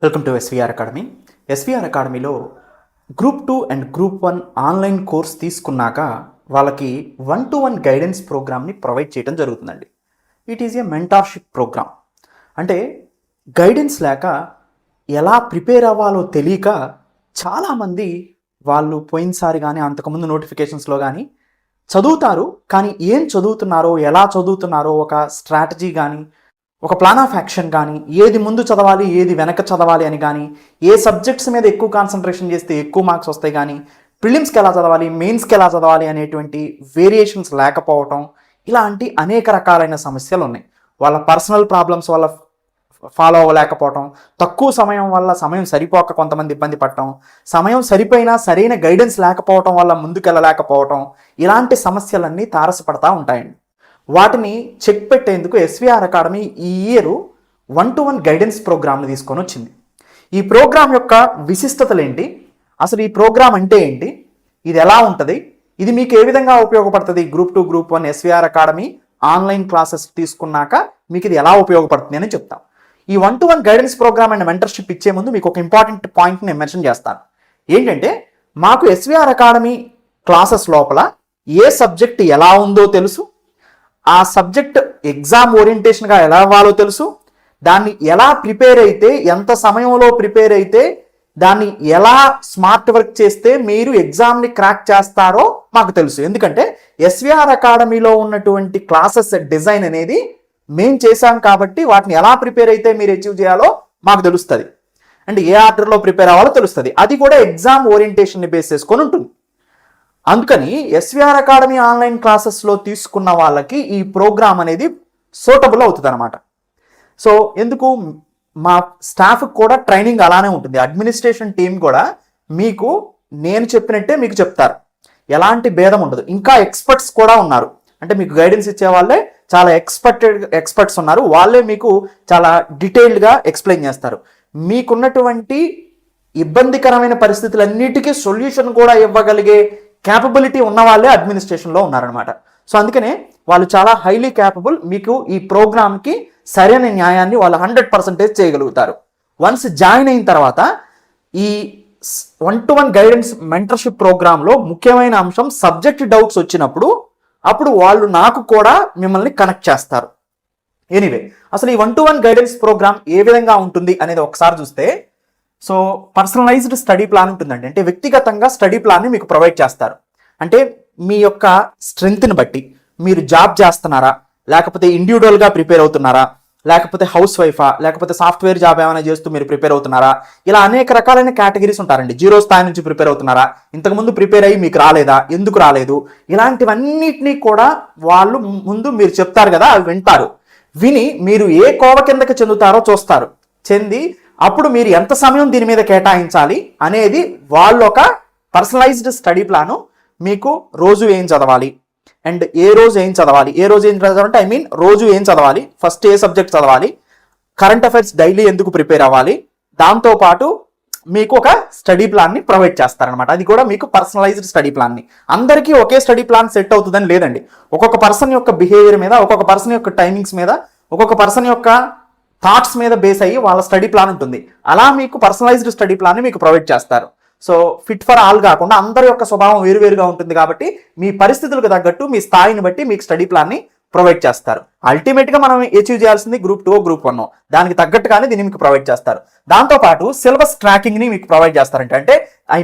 Welcome to SVR academy. SVR అకాడమీలో group 2 and group 1 online course తీసుకున్నాక వాళ్ళకి 1-to-1 guidance ప్రోగ్రామ్ని ప్రొవైడ్ చేయడం జరుగుతుందండి. It is a mentorship program. అంటే గైడెన్స్ లేక ఎలా ప్రిపేర్ అవ్వాలో తెలియక చాలామంది వాళ్ళు పోయినసారి కానీ అంతకుముందు నోటిఫికేషన్స్లో కానీ చదువుతారు, కానీ ఏం చదువుతున్నారో ఎలా చదువుతున్నారో ఒక స్ట్రాటజీ కానీ ఒక ప్లాన్ ఆఫ్ యాక్షన్ కానీ, ఏది ముందు చదవాలి ఏది వెనక చదవాలి అని కానీ, ఏ సబ్జెక్ట్స్ మీద ఎక్కువ కాన్సన్ట్రేషన్ చేస్తే ఎక్కువ మార్క్స్ వస్తాయి కానీ, ప్రిలిమ్స్కి ఎలా చదవాలి మెయిన్స్కి ఎలా చదవాలి అనేటువంటి వేరియేషన్స్ లేకపోవటం, ఇలాంటి అనేక రకాలైన సమస్యలు ఉన్నాయి. వాళ్ళ పర్సనల్ ప్రాబ్లమ్స్ వల్ల ఫాలో అవ్వలేకపోవటం, తక్కువ సమయం వల్ల సమయం సరిపోక కొంతమంది ఇబ్బంది పడటం, సమయం సరిపోయినా సరైన గైడెన్స్ లేకపోవటం వల్ల ముందుకెళ్ళలేకపోవటం, ఇలాంటి సమస్యలన్నీ తారసపడతా ఉంటాయండి. వాటిని చెక్ పెట్టేందుకు ఎస్విఆర్ అకాడమీ ఈ ఇయర్ 1-to-1 గైడెన్స్ ప్రోగ్రామ్ని తీసుకొని వచ్చింది. ఈ ప్రోగ్రామ్ యొక్క విశిష్టతలు ఏంటి, అసలు ఈ ప్రోగ్రామ్ అంటే ఏంటి, ఇది ఎలా ఉంటుంది, ఇది మీకు ఏ విధంగా ఉపయోగపడుతుంది, group 2 group 1 SVR academy online classes తీసుకున్నాక మీకు ఇది ఎలా ఉపయోగపడుతుంది అని చెప్తాం. ఈ 1-to-1 guidance programme and mentorship ఇచ్చే ముందు మీకు ఒక ఇంపార్టెంట్ పాయింట్ నేను మెన్షన్ చేస్తాను. ఏంటంటే మాకు ఎస్విఆర్ అకాడమీ క్లాసెస్ లోపల ఏ సబ్జెక్ట్ ఎలా ఉందో తెలుసు, ఆ సబ్జెక్ట్ ఎగ్జామ్ ఓరియంటేషన్గా ఎలా అవ్వాలో తెలుసు, దాన్ని ఎలా ప్రిపేర్ అయితే ఎంత సమయంలో ప్రిపేర్ అయితే దాన్ని ఎలా స్మార్ట్ వర్క్ చేస్తే మీరు ఎగ్జామ్ని క్రాక్ చేస్తారో మాకు తెలుసు. ఎందుకంటే ఎస్విఆర్ అకాడమీలో ఉన్నటువంటి క్లాసెస్ డిజైన్ అనేది మేము చేశాం కాబట్టి వాటిని ఎలా ప్రిపేర్ అయితే మీరు అచీవ్ చేయాలో మాకు తెలుస్తుంది, అండ్ ఏ ఆర్డర్లో ప్రిపేర్ అవ్వాలో తెలుస్తుంది. అది కూడా ఎగ్జామ్ ఓరియంటేషన్ని బేస్ చేసుకొని ఉంటుంది. అందుకని ఎస్విఆర్ అకాడమీ ఆన్లైన్ క్లాసెస్లో తీసుకున్న వాళ్ళకి ఈ ప్రోగ్రామ్ అనేది సూటబుల్ అవుతుంది అనమాట. సో ఎందుకు మా స్టాఫ్కి కూడా ట్రైనింగ్ అలానే ఉంటుంది. అడ్మినిస్ట్రేషన్ టీం కూడా మీకు నేను చెప్పినట్టే మీకు చెప్తారు, ఎలాంటి భేదం ఉండదు. ఇంకా ఎక్స్పర్ట్స్ కూడా ఉన్నారు, అంటే మీకు గైడెన్స్ ఇచ్చే వాళ్ళే చాలా ఎక్స్పర్ట్స్ ఉన్నారు, వాళ్ళే మీకు చాలా డీటెయిల్డ్గా ఎక్స్ప్లెయిన్ చేస్తారు. మీకున్నటువంటి ఇబ్బందికరమైన పరిస్థితులన్నిటికీ సొల్యూషన్ కూడా ఇవ్వగలిగే క్యాపబిలిటీ ఉన్న వాళ్ళే అడ్మినిస్ట్రేషన్లో ఉన్నారనమాట. సో అందుకనే వాళ్ళు చాలా హైలీ క్యాపబుల్. మీకు ఈ ప్రోగ్రామ్కి సరైన న్యాయాన్ని వాళ్ళు 100% చేయగలుగుతారు. వన్స్ జాయిన్ అయిన తర్వాత ఈ 1-to-1 గైడెన్స్ మెంటర్షిప్ ప్రోగ్రాంలో ముఖ్యమైన అంశం సబ్జెక్ట్ డౌట్స్ వచ్చినప్పుడు అప్పుడు వాళ్ళు నాకు కూడా మిమ్మల్ని కనెక్ట్ చేస్తారు. ఎనీవే, అసలు ఈ 1-to-1 గైడెన్స్ ప్రోగ్రామ్ ఏ విధంగా ఉంటుంది అనేది ఒకసారి చూస్తే, సో పర్సనలైజ్డ్ స్టడీ ప్లాన్ ఉంటుందండి. అంటే వ్యక్తిగతంగా స్టడీ ప్లాన్ని మీకు ప్రొవైడ్ చేస్తారు. అంటే మీ యొక్క స్ట్రెంగ్త్ని బట్టి మీరు జాబ్ చేస్తున్నారా, లేకపోతే ఇండివిజువల్గా ప్రిపేర్ అవుతున్నారా, లేకపోతే హౌస్ వైఫా, లేకపోతే సాఫ్ట్వేర్ జాబ్ ఏమైనా చేస్తూ మీరు ప్రిపేర్ అవుతున్నారా, ఇలా అనేక రకాలైన కేటగిరీస్ ఉంటారండి. 0 స్థాయి నుంచి ప్రిపేర్ అవుతున్నారా, ఇంతకుముందు ప్రిపేర్ అయ్యి మీకు రాలేదా, ఎందుకు రాలేదు, ఇలాంటివన్నిటినీ కూడా వాళ్ళు ముందు మీరు చెప్తారు కదా, అవి వింటారు. విని మీరు ఏ కోవ కిందకి చెందుతారో చూస్తారు. చెంది అప్పుడు మీరు ఎంత సమయం దీని మీద కేటాయించాలి అనేది వాళ్ళు ఒక పర్సనలైజ్డ్ స్టడీ ప్లాను మీకు రోజు ఏం చదవాలి అండ్ ఏ రోజు ఏం చదవాలి, ఏ రోజు ఏం చదవాలంటే రోజు ఏం చదవాలి, ఫస్ట్ ఏ సబ్జెక్ట్ చదవాలి, కరెంట్ అఫైర్స్ డైలీ ఎందుకు ప్రిపేర్ అవ్వాలి, దాంతోపాటు మీకు ఒక స్టడీ ప్లాన్ని ప్రొవైడ్ చేస్తారనమాట. అది కూడా మీకు పర్సనలైజ్డ్ స్టడీ ప్లాన్ని. అందరికీ ఒకే స్టడీ ప్లాన్ సెట్ అవుతుందని లేదండి. ఒక్కొక్క పర్సన్ యొక్క బిహేవియర్ మీద, ఒక్కొక్క పర్సన్ యొక్క టైమింగ్స్ మీద, ఒక్కొక్క పర్సన్ యొక్క థాట్స్ మీద బేస్ అయ్యి వాళ్ళ స్టడీ ప్లాన్ ఉంటుంది. అలా మీకు పర్సనలైజ్డ్ స్టడీ ప్లాన్ని మీకు ప్రొవైడ్ చేస్తారు. సో ఫిట్ ఫర్ ఆల్ కాకుండా అందరి యొక్క స్వభావం వేరువేరుగా ఉంటుంది కాబట్టి మీ పరిస్థితులకు తగ్గట్టు మీ స్థాయిని బట్టి మీకు స్టడీ ప్లాన్ని ప్రొవైడ్ చేస్తారు. అల్టిమేట్గా మనం అచీవ్ చేయాల్సింది గ్రూప్ 2 గ్రూప్ 1, దానికి తగ్గట్టుగానే దీన్ని మీకు ప్రొవైడ్ చేస్తారు. దాంతోపాటు సిలబస్ ట్రాకింగ్ని మీకు ప్రొవైడ్ చేస్తారంటే, అంటే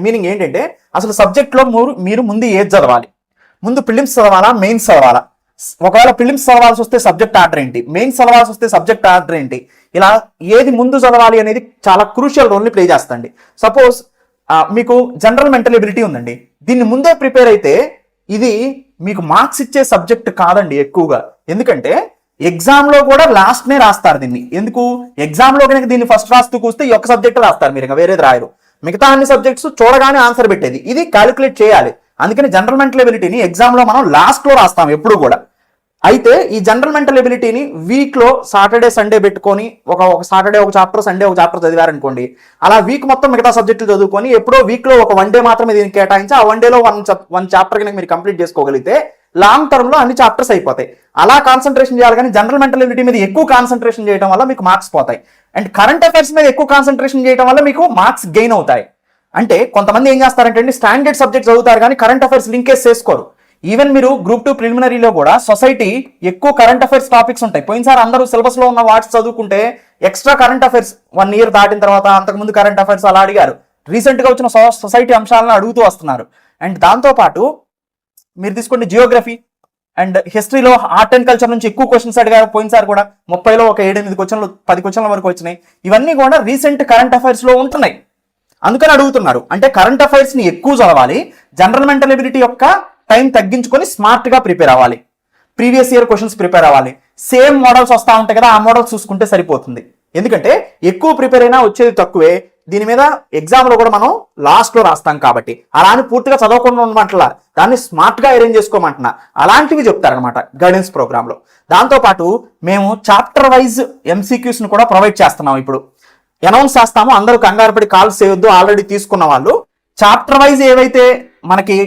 మీనింగ్ ఏంటంటే అసలు సబ్జెక్ట్లో మీరు ముందు ఏది చదవాలి, ముందు ప్రిలిమ్స్ చదవాలా మెయిన్స్ చదవాలా, ఒకవేళ ప్రిలిమ్స్ చదవాల్సి వస్తే సబ్జెక్ట్ ఆర్డర్ ఏంటి, మెయిన్స్ చదవాల్సి వస్తే సబ్జెక్ట్ ఆర్డర్ ఏంటి, ఇలా ఏది ముందు చదవాలి అనేది చాలా క్రూషియల్ రోల్ని ప్లే చేస్తుంది. సపోజ్ మీకు జనరల్ మెంటల్ ఎబిలిటీ ఉందండి, దీన్ని ముందే ప్రిపేర్ అయితే ఇది మీకు మార్క్స్ ఇచ్చే సబ్జెక్ట్ కాదండి ఎక్కువగా. ఎందుకంటే ఎగ్జామ్లో కూడా లాస్ట్నే రాస్తారు దీన్ని. ఎందుకు, ఎగ్జామ్లో కనుక దీన్ని ఫస్ట్ రాస్తూ కూస్తే ఈ ఒక్క సబ్జెక్ట్ రాస్తారు, మీరు ఇంకా వేరేది రాయరు. మిగతా అన్ని సబ్జెక్ట్స్ చూడగానే ఆన్సర్ పెట్టేది, ఇది క్యాలిక్యులేట్ చేయాలి. అందుకని జనరల్ మెంటల్ ఎబిలిటీని ఎగ్జామ్లో మనం లాస్ట్లో రాస్తాం ఎప్పుడు కూడా. అయితే ఈ జనరల్ మెంటల్ ఎబిలిటీని వీక్లో సాటర్డే సండే పెట్టుకొని ఒక సాటర్డే ఒక చాప్టర్, సండే ఒక చాప్టర్ చదివారనుకోండి, అలా వీక్ మొత్తం మిగతా సబ్జెక్టులు చదువుకొని ఎప్పుడో వీక్లో ఒక 1 డే మాత్రమే దీనికి కేటాయించి ఆ 1 డేలో 1 చాప్టర్ కనుక మీరు కంప్లీట్ చేసుకోగలిగితే లాంగ్ టర్మ్లో అన్ని చాప్టర్స్ అయిపోతాయి. అలా కాన్సన్ట్రేషన్ చేయాలి కానీ జనరల్ మెంటల్ ఎబిలిటీ మీద ఎక్కువ కాన్సన్ట్రేషన్ చేయడం వల్ల మీకు మార్క్స్ పోతాయి. అండ్ కరెంట్ అఫైర్స్ మీద ఎక్కువ కాన్సన్ట్రేషన్ చేయడం వల్ల మీకు మార్క్స్ గెయిన్ అవుతాయి. అంటే కొంతమంది ఏం చేస్తారంటే స్టాండర్డ్ సబ్జెక్ట్ చదువుతారు కానీ కరెంట్ అఫైర్స్ లింకేజ్ చేసుకోరు. ఈవెన్ మీరు గ్రూప్ 2 ప్రిలిమినరీలో కూడా సొసైటీ ఎక్కువ కరెంట్ అఫైర్స్ టాపిక్స్ ఉంటాయి. పోయినసారి అందరూ సిలబస్ లో ఉన్న వాట్స్ చదువుకుంటే ఎక్స్ట్రా కరెంట్ అఫైర్స్ 1 ఇయర్ దాటిన తర్వాత అంతకుముందు కరెంట్ అఫైర్స్ అలా అడిగారు. రీసెంట్ గా వచ్చిన సొసైటీ అంశాలను అడుగుతూ వస్తున్నారు. అండ్ దాంతో పాటు మీరు తీసుకోండి జియోగ్రఫీ అండ్ హిస్టరీలో ఆర్ట్ అండ్ కల్చర్ నుంచి ఎక్కువ క్వశ్చన్స్ అడిగారు. పోయినసారి కూడా 30లో ఒక 7-8 క్వశ్చన్లు 10 క్వశ్చన్ల వరకు వచ్చినాయి. ఇవన్నీ కూడా రీసెంట్ కరెంట్ అఫైర్స్ లో ఉంటున్నాయి, అందుకని అడుగుతున్నారు. అంటే కరెంట్ అఫైర్స్ ని ఎక్కువ చదవాలి, జనరల్ మెంటల్ ఎబిలిటీ యొక్క టైం తగ్గించుకొని స్మార్ట్ గా ప్రిపేర్ అవ్వాలి, ప్రీవియస్ ఇయర్ క్వశ్చన్స్ ప్రిపేర్ అవ్వాలి. సేమ్ మోడల్స్ వస్తూ ఉంటాయి కదా, ఆ మోడల్స్ చూసుకుంటే సరిపోతుంది. ఎందుకంటే ఎక్కువ ప్రిపేర్ అయినా వచ్చేది తక్కువే. దీని మీద ఎగ్జామ్ లో కూడా మనం లాస్ట్ లో రాస్తాం కాబట్టి అలా అని పూర్తిగా చదవకుండా ఉండమంటలా, దాన్ని స్మార్ట్ గా అరేంజ్ చేసుకోమంటున్నా. అలాంటివి చెప్తారనమాట గైడెన్స్ ప్రోగ్రామ్ లో. దాంతో పాటు మేము చాప్టర్ వైజ్ ఎంసీక్యూస్ ను కూడా ప్రొవైడ్ చేస్తున్నాం. ఇప్పుడు అనౌన్స్ చేస్తాము, అందరూ కంగారు పడి కాల్స్ చేయొద్దు. ఆల్రెడీ తీసుకున్న వాళ్ళు చాప్టర్ వైజ్ ఏవైతే మనకి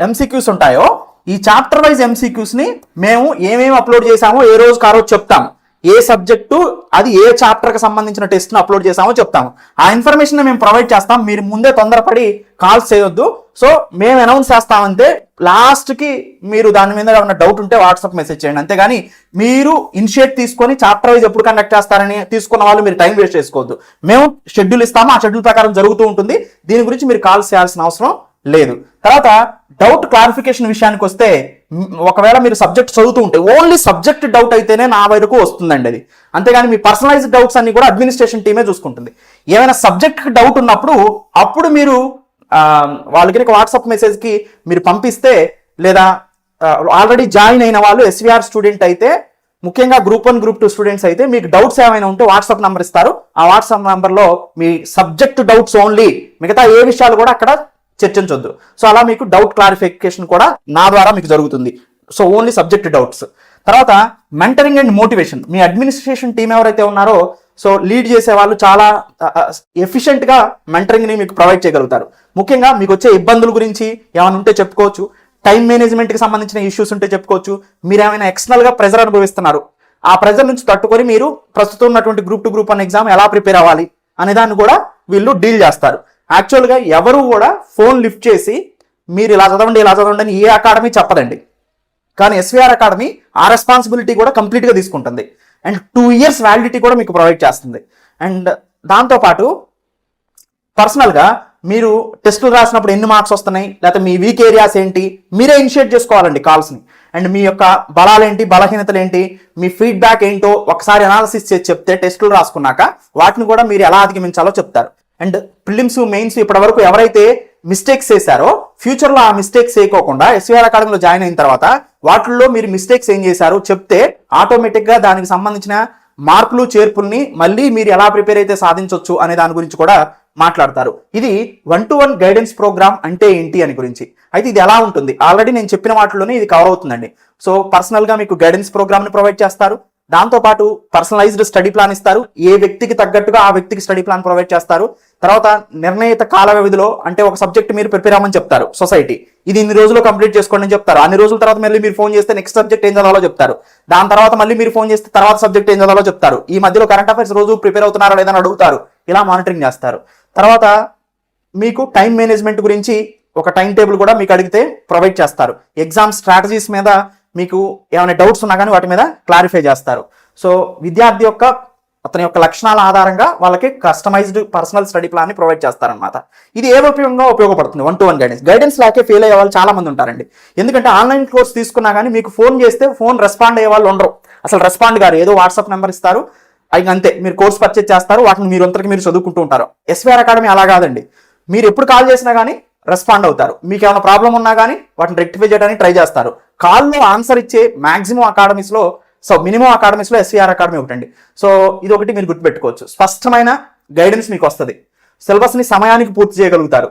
ఎంసీక్యూస్ ఉంటాయో ఈ చాప్టర్ వైజ్ ఎంసీక్యూస్ ని మేము ఏమేమి అప్లోడ్ చేసామో ఏ రోజుకి ఆ రోజు చెప్తాము. ఏ సబ్జెక్టు అది ఏ చాప్టర్ కి సంబంధించిన టెస్ట్ ను అప్లోడ్ చేసామో చెప్తాము. ఆ ఇన్ఫర్మేషన్ మేము ప్రొవైడ్ చేస్తాం. మీరు ముందే తొందరపడి కాల్స్ చేయొద్దు. సో మేము అనౌన్స్ చేస్తామంటే లాస్ట్ కి మీరు దాని మీద ఏమైనా డౌట్ ఉంటే వాట్సాప్ మెసేజ్ చేయండి. అంతేగాని మీరు ఇనిషియేట్ తీసుకొని చాప్టర్ వైజ్ ఎప్పుడు కండక్ట్ చేస్తారని తీసుకున్న వాళ్ళు మీరు టైం వేస్ట్ చేసుకోవద్దు. మేము షెడ్యూల్ ఇస్తాము, ఆ షెడ్యూల్ ప్రకారం జరుగుతూ ఉంటుంది. దీని గురించి మీరు కాల్స్ చేయాల్సిన అవసరం లేదు. తర్వాత డౌట్ క్లారిఫికేషన్ విషయానికి వస్తే, ఒకవేళ మీరు సబ్జెక్ట్ చదువుతూ ఉంటే ఓన్లీ సబ్జెక్ట్ డౌట్ అయితేనే నా వరకు వస్తుందండి అది. అంతేగాని మీ పర్సనలైజ్డ్ డౌట్స్ అన్ని కూడా అడ్మినిస్ట్రేషన్ టీమే చూసుకుంటుంది. ఏమైనా సబ్జెక్ట్ డౌట్ ఉన్నప్పుడు అప్పుడు మీరు వాళ్ళకి వాట్సాప్ మెసేజ్ కి మీరు పంపిస్తే, లేదా ఆల్రెడీ జాయిన్ అయిన వాళ్ళు ఎస్విఆర్ స్టూడెంట్ అయితే, ముఖ్యంగా గ్రూప్ 1 గ్రూప్ 2 స్టూడెంట్స్ అయితే మీకు డౌట్స్ ఏమైనా ఉంటే వాట్సాప్ నంబర్ ఇస్తారు. ఆ వాట్సాప్ నంబర్లో మీ సబ్జెక్ట్ డౌట్స్ ఓన్లీ, మిగతా ఏ విషయాలు కూడా అక్కడ చర్చించొద్దు. సో అలా మీకు డౌట్ క్లారిఫికేషన్ కూడా నా ద్వారా మీకు జరుగుతుంది. So only subject doubts. తర్వాత మెంటరింగ్ అండ్ మోటివేషన్, మీ అడ్మినిస్ట్రేషన్ టీం ఎవరైతే ఉన్నారో సో లీడ్ చేసే వాళ్ళు చాలా ఎఫిషియెంట్ గా మెంటరింగ్ ని మీకు ప్రొవైడ్ చేయగలుగుతారు. ముఖ్యంగా మీకు వచ్చే ఇబ్బందుల గురించి ఏమైనా ఉంటే చెప్పుకోవచ్చు, టైం మేనేజ్మెంట్ కి సంబంధించిన ఇష్యూస్ ఉంటే చెప్పుకోవచ్చు, మీరు ఏమైనా ఎక్స్టర్నల్ గా ప్రెజర్ అనుభవిస్తున్నారు, ఆ ప్రెజర్ నుంచి తట్టుకొని మీరు ప్రస్తుతం ఉన్నటువంటి గ్రూప్ 2 గ్రూప్ 1 ఎగ్జామ్ ఎలా ప్రిపేర్ అవ్వాలి అనే దాన్ని కూడా వీళ్ళు డీల్ చేస్తారు. యాక్చువల్గా ఎవరు కూడా ఫోన్ లిఫ్ట్ చేసి మీరు ఇలా చదవండి ఇలా చదవండి అని ఏ అకాడమీ చెప్పదండి. కానీ ఎస్విఆర్ అకాడమీ ఆ రెస్పాన్సిబిలిటీ కూడా కంప్లీట్గా తీసుకుంటుంది. అండ్ 2 ఇయర్స్ వ్యాలిడిటీ కూడా మీకు ప్రొవైడ్ చేస్తుంది. అండ్ దాంతోపాటు పర్సనల్గా మీరు టెస్టులు రాసినప్పుడు ఎన్ని మార్క్స్ వస్తున్నాయి, లేకపోతే మీ వీక్ ఏరియాస్ ఏంటి, మీరే ఇనిషియేట్ చేసుకోవాలండి కాల్స్ని. అండ్ మీ యొక్క బలాలేంటి బలహీనతలు ఏంటి, మీ ఫీడ్బ్యాక్ ఏంటో ఒకసారి అనాలిసిస్ చేసి చెప్తే టెస్టులు రాసుకున్నాక వాటిని కూడా మీరు ఎలా అధిగమించాలో చెప్తారు. అండ్ ప్రిలిమ్స్ మెయిన్స్ ఇప్పటి వరకు ఎవరైతే మిస్టేక్స్ చేశారో ఫ్యూచర్లో ఆ మిస్టేక్స్ చేయకోకుండా ఎస్విఆర్ అకాడమీలో జాయిన్ అయిన తర్వాత వాటిల్లో మీరు మిస్టేక్స్ ఏం చేశారు చెప్తే ఆటోమేటిక్గా దానికి సంబంధించిన మార్పులు చేర్పుల్ని మళ్ళీ మీరు ఎలా ప్రిపేర్ అయితే సాధించవచ్చు అనే దాని గురించి కూడా మాట్లాడతారు. ఇది 1-to-1 గైడెన్స్ ప్రోగ్రామ్ అంటే ఏంటి అని గురించి. అయితే ఇది ఎలా ఉంటుంది, ఆల్రెడీ నేను చెప్పిన వాటిలోనే ఇది కవర్ అవుతుందండి. సో పర్సనల్గా మీకు గైడెన్స్ ప్రోగ్రామ్ని ప్రొవైడ్ చేస్తారు. దాంతోపాటు పర్సనలైజ్డ్ స్టడీ ప్లాన్ ఇస్తారు. ఏ వ్యక్తికి తగ్గట్టుగా ఆ వ్యక్తికి స్టడీ ప్లాన్ ప్రొవైడ్ చేస్తారు. తర్వాత నిర్ణయిత కాల వ్యవధిలో, అంటే ఒక సబ్జెక్ట్ మీరు ప్రిపేర్ అవ్వమని చెప్తారు సొసైటీ, ఇది ఇన్ని రోజుల్లో కంప్లీట్ చేసుకోండి అని చెప్తారు. అన్ని రోజుల తర్వాత మళ్ళీ మీరు ఫోన్ చేస్తే నెక్స్ట్ సబ్జెక్ట్ ఏం చదవాలో చెప్తారు. దాని తర్వాత మళ్ళీ మీరు ఫోన్ చేస్తే తర్వాత సబ్జెక్ట్ ఏం చదవాలో చెప్తారు. ఈ మధ్యలో కరెంట్ అఫైర్స్ రోజు ప్రిపేర్ అవుతున్నారా లేదని అడుగుతారు. ఇలా మానిటరింగ్ చేస్తారు. తర్వాత మీకు టైం మేనేజ్మెంట్ గురించి ఒక టైం టేబుల్ కూడా మీకు అడిగితే ప్రొవైడ్ చేస్తారు. ఎగ్జామ్ స్ట్రాటజీస్ మీద మీకు ఏమైనా డౌట్స్ ఉన్నా కానీ వాటి మీద క్లారిఫై చేస్తారు. సో విద్యార్థి యొక్క అతని యొక్క లక్షణాల ఆధారంగా వాళ్ళకి కస్టమైజ్డ్ పర్సనల్ స్టడీ ప్లాన్ ని ప్రొవైడ్ చేస్తారనమాట. ఇది ఏ ఉపయోగంగా ఉపయోగపడుతుంది 1-to-1 గైడెన్స్. గైడెన్స్ లాకే ఫెయిల్ అయ్యే వాళ్ళు చాలా మంది ఉంటారండి. ఎందుకంటే ఆన్లైన్ కోర్స్ తీసుకున్నా కానీ మీకు ఫోన్ చేస్తే ఫోన్ రెస్పాండ్ అయ్యే వాళ్ళు ఉండరు. అసలు రెస్పాండ్ గారు ఏదో వాట్సాప్ నెంబర్ ఇస్తారు, అది అంతే. మీరు కోర్స్ పర్చేజ్ చేస్తారు, వాటిని మీరు అంతరికి మీరు చదువుకుంటూ ఉంటారు. ఎస్విఆర్ అకాడమీ అలా కాదండి. మీరు ఎప్పుడు కాల్ చేసినా కానీ రెస్పాండ్ అవుతారు. మీకు ఏమైనా ప్రాబ్లం ఉన్నా కానీ వాటిని రెక్టిఫై చేయడానికి ట్రై చేస్తారు. కాల్లో ఆన్సర్ ఇచ్చే మాక్సిమం అకాడమీస్లో, సో మినిమం అకాడమీస్లో ఎస్విఆర్ అకాడమీ ఒకటండి. సో ఇది ఒకటి మీరు గుర్తుపెట్టుకోవచ్చు. స్పష్టమైన గైడెన్స్ మీకు వస్తుంది. సిలబస్ని సమయానికి పూర్తి చేయగలుగుతారు.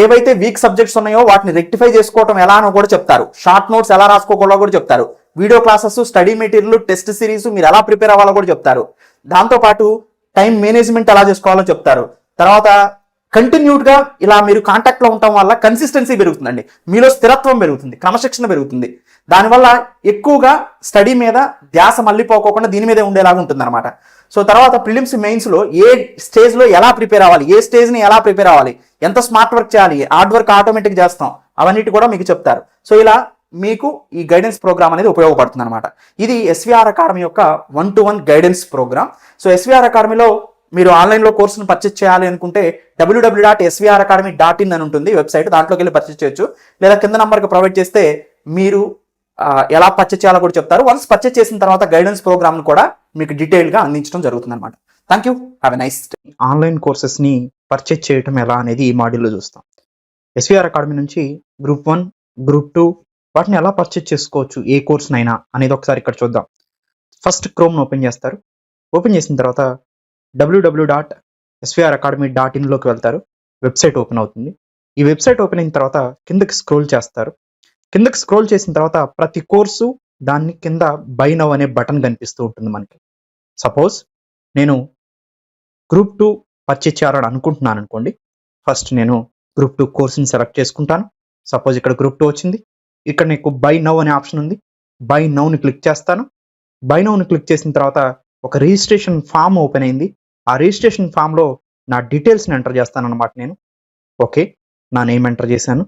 ఏవైతే వీక్ సబ్జెక్ట్స్ ఉన్నాయో వాటిని రెక్టిఫై చేసుకోవడం ఎలానో కూడా చెప్తారు. షార్ట్ నోట్స్ ఎలా రాసుకోవాలో కూడా చెప్తారు. Video classes, study material, test series మీరు ఎలా ప్రిపేర్ అవ్వాలో కూడా చెప్తారు. దాంతోపాటు టైం మేనేజ్మెంట్ ఎలా చేసుకోవాలో చెప్తారు. తర్వాత కంటిన్యూడ్ గా ఇలా మీరు కాంటాక్ట్ లో ఉండటం వల్ల కన్సిస్టెన్సీ పెరుగుతుందండి. మీలో స్థిరత్వం పెరుగుతుంది, క్రమశిక్షణ పెరుగుతుంది. దానివల్ల ఎక్కువగా స్టడీ మీద ధ్యాస మళ్ళీపోకోకుండా దీని మీదే ఉండేలాగా ఉంటుంది అనమాట. సో తర్వాత ప్రిలిమ్స్ మెయిన్స్లో ఏ స్టేజ్లో ఎలా ప్రిపేర్ అవ్వాలి, ఏ స్టేజ్ని ఎలా ప్రిపేర్ అవ్వాలి, ఎంత స్మార్ట్ వర్క్ చేయాలి, హార్డ్ వర్క్ ఆటోమేటిక్ చేస్తాం, అవన్నిటి కూడా మీకు చెప్తారు. సో ఇలా మీకు ఈ గైడెన్స్ ప్రోగ్రామ్ అనేది ఉపయోగపడుతుంది అనమాట. ఇది ఎస్విఆర్ అకాడమీ యొక్క 1-to-1 guidance programme. So SVR అకాడమీలో మీరు ఆన్లైన్లో కోర్సును పర్చేస్ చేయాలి అనుకుంటే www.svracademy.in అని ఉంటుంది వెబ్సైట్, దాంట్లోకి వెళ్ళి పర్చేస్ చేయొచ్చు. లేదా కింద నంబర్కి ప్రొవైడ్ చేస్తే మీరు ఎలా పర్చేస్ చేయాలో కూడా చెప్తారు. వన్స్ పర్చేస్ చేసిన తర్వాత గైడెన్స్ ప్రోగ్రామ్ను కూడా మీకు డీటెయిల్గా అందించడం జరుగుతుంది అనమాట. Thank you, have a nice day. Online కోర్సెస్ని పర్చేస్ చేయటం ఎలా అనేది ఈ మాడ్యూల్లో చూస్తాం. ఎస్విఆర్ అకాడమీ నుంచి గ్రూప్ 1, గ్రూప్ 2 వాటిని ఎలా పర్చేస్ చేసుకోవచ్చు, ఏ కోర్స్నైనా అనేది ఒకసారి ఇక్కడ చూద్దాం. ఫస్ట్ క్రోమ్ను ఓపెన్ చేస్తారు. ఓపెన్ చేసిన తర్వాత www.svracademy.in లోకి వెళ్తారు. వెబ్సైట్ ఓపెన్ అవుతుంది. ఈ వెబ్సైట్ ఓపెన్ అయిన తర్వాత కిందకి స్క్రోల్ చేస్తారు. కిందకి స్క్రోల్ చేసిన తర్వాత ప్రతి కోర్సు దాన్ని కింద బై నౌ అనే బటన్ కనిపిస్తూ ఉంటుంది మనకి. సపోజ్ నేను గ్రూప్ 2 పర్చేస్ చేయాలని అనుకుంటున్నాను అనుకోండి. ఫస్ట్ నేను గ్రూప్ 2 కోర్సుని సెలెక్ట్ చేసుకుంటాను. సపోజ్ ఇక్కడ గ్రూప్ 2 వచ్చింది. ఇక్కడ నీకు బై నౌ అనే ఆప్షన్ ఉంది. బై నౌని క్లిక్ చేస్తాను. బై నౌని క్లిక్ చేసిన తర్వాత ఒక రిజిస్ట్రేషన్ ఫామ్ ఓపెన్ అయింది. ఆ రిజిస్ట్రేషన్ ఫామ్లో నా డీటెయిల్స్ని ఎంటర్ చేస్తాను అనమాట నేను. ఓకే, నా నేమ్ ఎంటర్ చేశాను.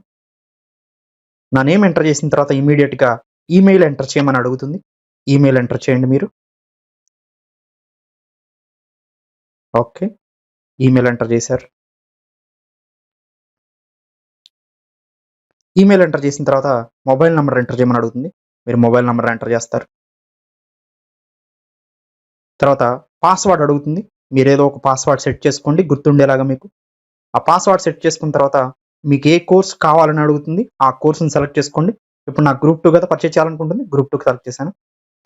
నా నేమ్ ఎంటర్ చేసిన తర్వాత ఇమీడియట్గా ఈమెయిల్ ఎంటర్ చేయమని అడుగుతుంది. ఈమెయిల్ ఎంటర్ చేయండి మీరు. ఓకే, ఈమెయిల్ ఎంటర్ చేశారు. ఈమెయిల్ ఎంటర్ చేసిన తర్వాత మొబైల్ నెంబర్ ఎంటర్ చేయమని అడుగుతుంది. మీరు మొబైల్ నెంబర్ ఎంటర్ చేస్తారు. తర్వాత పాస్వర్డ్ అడుగుతుంది. మీరు ఏదో ఒక పాస్వర్డ్ సెట్ చేసుకోండి గుర్తుండేలాగా మీకు. ఆ పాస్వర్డ్ సెట్ చేసుకున్న తర్వాత మీకు ఏ కోర్స్ కావాలని అడుగుతుంది. ఆ కోర్సుని సెలెక్ట్ చేసుకోండి. ఇప్పుడు నాకు గ్రూప్ 2 కదా పర్చేస్ చేయాలనుకుంటుంది. గ్రూప్ 2కి సెలెక్ట్ చేశాను.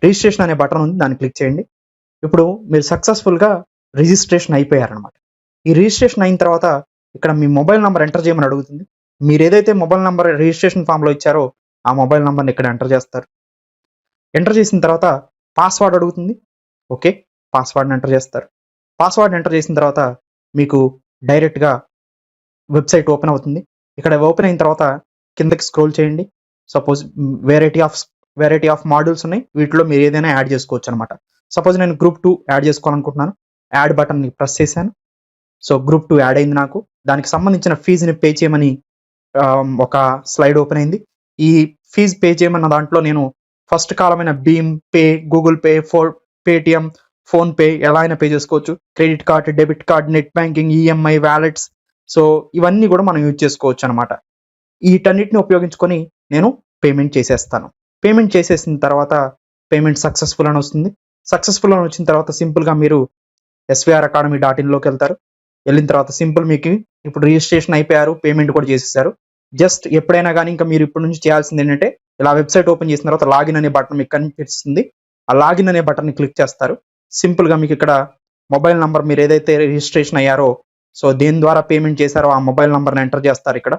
రిజిస్ట్రేషన్ అనే బటన్ ఉంది, దాన్ని క్లిక్ చేయండి. ఇప్పుడు మీరు సక్సెస్ఫుల్గా రిజిస్ట్రేషన్ అయిపోయారనమాట. ఈ రిజిస్ట్రేషన్ అయిన తర్వాత ఇక్కడ మీ మొబైల్ నెంబర్ ఎంటర్ చేయమని అడుగుతుంది. మీరు ఏదైతే మొబైల్ నెంబర్ రిజిస్ట్రేషన్ ఫామ్లో ఇచ్చారో ఆ మొబైల్ నెంబర్ని ఇక్కడ ఎంటర్ చేస్తారు. ఎంటర్ చేసిన తర్వాత పాస్వర్డ్ అడుగుతుంది. ఓకే, పాస్వర్డ్ని ఎంటర్ చేస్తారు. పాస్వర్డ్ ఎంటర్ చేసిన తర్వాత మీకు డైరెక్ట్గా వెబ్సైట్ ఓపెన్ అవుతుంది. ఇక్కడ ఓపెన్ అయిన తర్వాత కిందకి స్క్రోల్ చేయండి. సపోజ్ వెరైటీ ఆఫ్ మాడ్యూల్స్ ఉన్నాయి. వీటిలో మీరు ఏదైనా యాడ్ చేసుకోవచ్చు అనమాట. సపోజ్ నేను గ్రూప్ 2 యాడ్ చేసుకోవాలనుకుంటున్నాను. యాడ్ బటన్ని ప్రెస్ చేశాను. సో గ్రూప్ 2 యాడ్ అయింది నాకు. దానికి సంబంధించిన ఫీజుని పే చేయమని ఒక స్లైడ్ ఓపెన్ అయింది. ఈ ఫీజు పే చేయమన్న దాంట్లో నేను ఫస్ట్ కాలమైన భీమ్ pay, Google pay, Paytm, PhonePe ఎలా అయినా పే చేసుకోవచ్చు. Credit card, debit card, net banking, EMI, wallets, so ఇవన్నీ కూడా మనం యూజ్ చేసుకోవచ్చు అనమాట. వీటన్నిటిని ఉపయోగించుకొని నేను పేమెంట్ చేసేస్తాను. పేమెంట్ చేసేసిన తర్వాత పేమెంట్ సక్సెస్ఫుల్ అని వస్తుంది. సక్సెస్ఫుల్ అని వచ్చిన తర్వాత సింపుల్గా మీరు svracademy.in లోకి వెళ్తారు. వెళ్ళిన తర్వాత సింపుల్ మీకు ఇప్పుడు రిజిస్ట్రేషన్ అయిపోయారు, పేమెంట్ కూడా చేసేసారు. జస్ట్ ఎప్పుడైనా కానీ ఇంకా మీరు ఇప్పటి నుంచి చేయాల్సింది ఏంటంటే ఇలా వెబ్సైట్ ఓపెన్ చేసిన తర్వాత లాగిన్ అనే బటన్ మీకు కనిపిస్తుంది. ఆ లాగిన్ అనే బటన్ని క్లిక్ చేస్తారు. సింపుల్గా మీకు ఇక్కడ మొబైల్ నంబర్ మీరు ఏదైతే రిజిస్ట్రేషన్ అయ్యారో, సో దేని ద్వారా పేమెంట్ చేశారో ఆ మొబైల్ నంబర్ని ఎంటర్ చేస్తారు ఇక్కడ.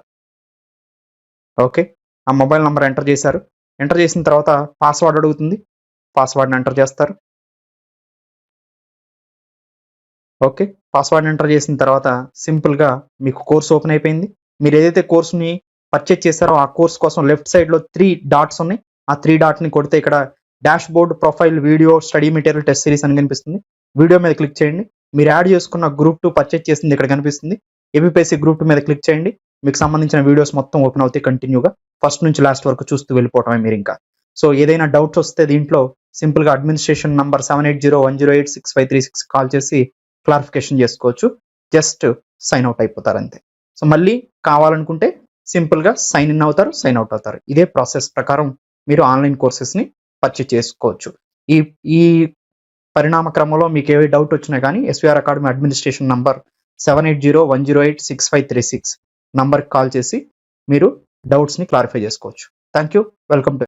ఓకే, ఆ మొబైల్ నంబర్ ఎంటర్ చేశారు. ఎంటర్ చేసిన తర్వాత పాస్వర్డ్ అడుగుతుంది. పాస్వర్డ్ని ఎంటర్ చేస్తారు. ఓకే, పాస్వర్డ్ ఎంటర్ చేసిన తర్వాత సింపుల్గా మీకు కోర్స్ ఓపెన్ అయిపోయింది. మీరు ఏదైతే కోర్సుని పర్చేజ్ చేశారో ఆ కోర్స్ కోసం లెఫ్ట్ సైడ్లో 3 డాట్స్ ఉన్నాయి. ఆ 3 డాట్ని కొడితే ఇక్కడ dash board, profile, video, study material, test series అని కనిపిస్తుంది. వీడియో మీద క్లిక్ చేయండి. మీరు యాడ్ చేసుకున్న గ్రూప్ 2 పర్చేజ్ చేసింది ఇక్కడ కనిపిస్తుంది. ఏపీఎస్సీ గ్రూప్ 2 మీద క్లిక్ చేయండి. మీకు సంబంధించిన వీడియోస్ మొత్తం ఓపెన్ అవుతాయి కంటిన్యూగా. ఫస్ట్ నుంచి లాస్ట్ వరకు చూస్తూ వెళ్ళిపోవటమే మీరు ఇంకా. సో ఏదైనా డౌట్స్ వస్తే దీంట్లో సింపుల్గా అడ్మినిస్ట్రేషన్ నంబర్ 7801086536 కాల్ చేసి క్లారిఫికేషన్ చేసుకోవచ్చు. జస్ట్ సైన్ అవుట్ అయిపోతారు అంతే. సో మళ్ళీ కావాలనుకుంటే సింపుల్గా సైన్ ఇన్ అవుతారు, సైన్ అవుట్ అవుతారు. ఇదే ప్రాసెస్ ప్రకారం మీరు ఆన్లైన్ కోర్సెస్ని పర్చేజ్ చేసుకోవచ్చు. ఈ పరిణామ క్రమంలో మీకు ఏ డౌట్ వచ్చినా కానీ ఎస్విఆర్ అకాడమీ అడ్మినిస్ట్రేషన్ నంబర్ 7801086536 నంబర్కి కాల్ చేసి మీరు డౌట్స్ని క్లారిఫై చేసుకోవచ్చు. Thank you, welcome to